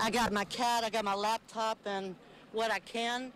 I got my cat, I got my laptop, and what I can.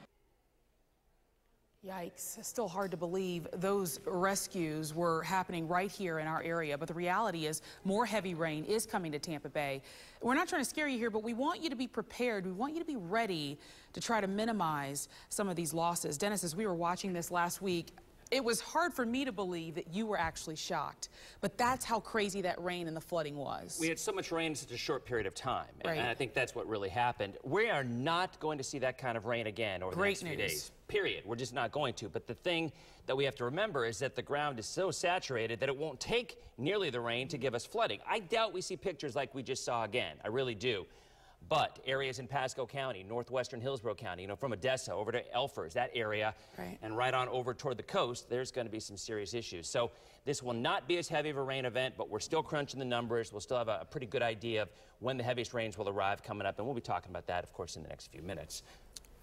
Yikes. Still hard to believe those rescues were happening right here in our area. But the reality is more heavy rain is coming to Tampa Bay. We're not trying to scare you here, but we want you to be prepared. We want you to be ready to try to minimize some of these losses. Dennis, as we were watching this last week, it was hard for me to believe that you were actually shocked. But that's how crazy that rain and the flooding was. We had so much rain in such a short period of time. Right. And I think that's what really happened. We are not going to see that kind of rain again over the next few days. Period. We're just not going to. But the thing that we have to remember is that the ground is so saturated that it won't take nearly the rain to give us flooding. I doubt we see pictures like we just saw again. I really do. But areas in Pasco County, northwestern Hillsborough County, from Odessa over to Elfers, that area, and right on over toward the coast, there's going to be some serious issues. So this will not be as heavy of a rain event, but we're still crunching the numbers. We'll still have a pretty good idea of when the heaviest rains will arrive coming up, and we'll be talking about that, of course, in the next few minutes.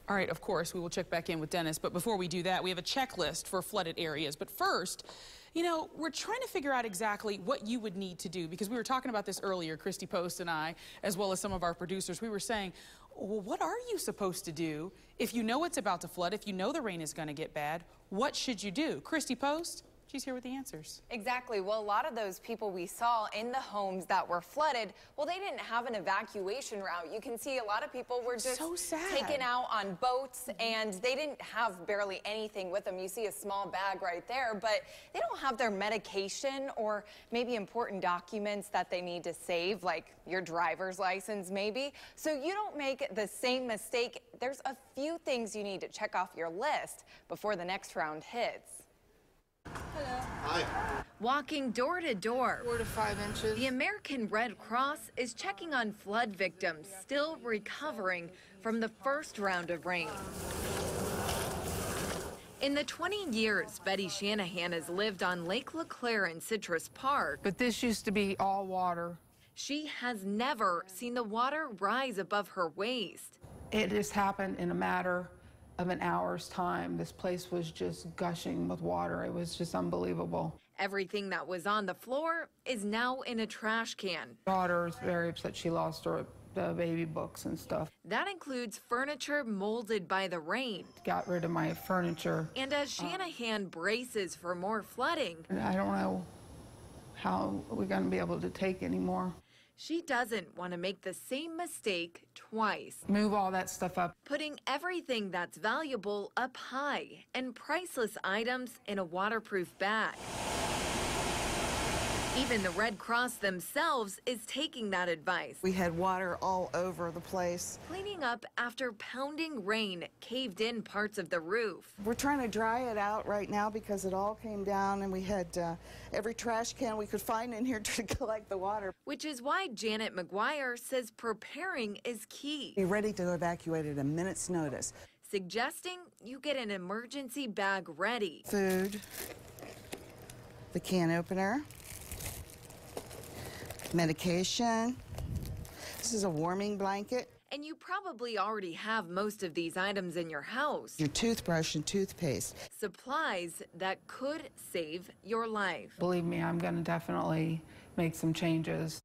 All right, of course, we will check back in with Dennis. But before we do that, we have a checklist for flooded areas. But first, we're trying to figure out exactly what you would need to do, because we were talking about this earlier, Christie Post and I, as well as some of our producers. We were saying, well, what are you supposed to do if you know it's about to flood, if you know the rain is going to get bad? What should you do? Christie Post? She's here with the answers. Exactly. Well, a lot of those people we saw in the homes that were flooded, well, they didn't have an evacuation route. You can see a lot of people were just taken out on boats, and they didn't have barely anything with them. You see a small bag right there, but they don't have their medication or maybe important documents that they need to save, like your driver's license maybe. So you don't make the same mistake. There's a few things you need to check off your list before the next round hits. Hello. Hi. Walking door to door, 4 to 5 inches. the American Red Cross is checking on flood victims still recovering from the first round of rain. In the 20 years Betty Shanahan has lived on Lake LeClaire in Citrus Park, But this used to be all water. she has never seen the water rise above her waist. It just happened in a matter of an hour's time. This place was just gushing with water. It was just unbelievable. Everything that was on the floor is now in a trash can. Daughter is very upset she lost her baby books and stuff. That includes furniture molded by the rain. Got rid of my furniture. And as Shanahan braces for more flooding, I don't know how we're going to be able to take anymore. she doesn't want to make the same mistake twice. Move all that stuff up. Putting everything that's valuable up high and priceless items in a waterproof bag. Even the Red Cross themselves is taking that advice. We had water all over the place. Cleaning up after pounding rain caved in parts of the roof. We're trying to dry it out right now because it all came down, and we had every trash can we could find in here to collect the water. Which is why Janet McGuire says preparing is key. Be ready to evacuate at a minute's notice. Suggesting you get an emergency bag ready. Food, the can opener, medication. This is a warming blanket. And you probably already have most of these items in your house. Your toothbrush and toothpaste. Supplies that could save your life. Believe me, I'm going to definitely make some changes.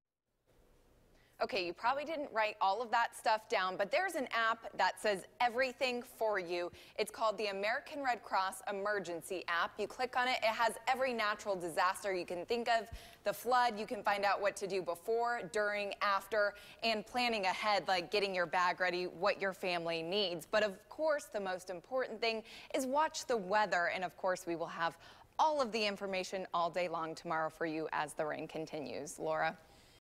Okay, you probably didn't write all of that stuff down, but there's an app that says everything for you. It's called the American Red Cross Emergency app. You click on it, it has every natural disaster you can think of. The flood, you can find out what to do before, during, after, and planning ahead, like getting your bag ready, what your family needs. But of course, the most important thing is watch the weather. And of course, we will have all of the information all day long tomorrow for you as the rain continues. Laura?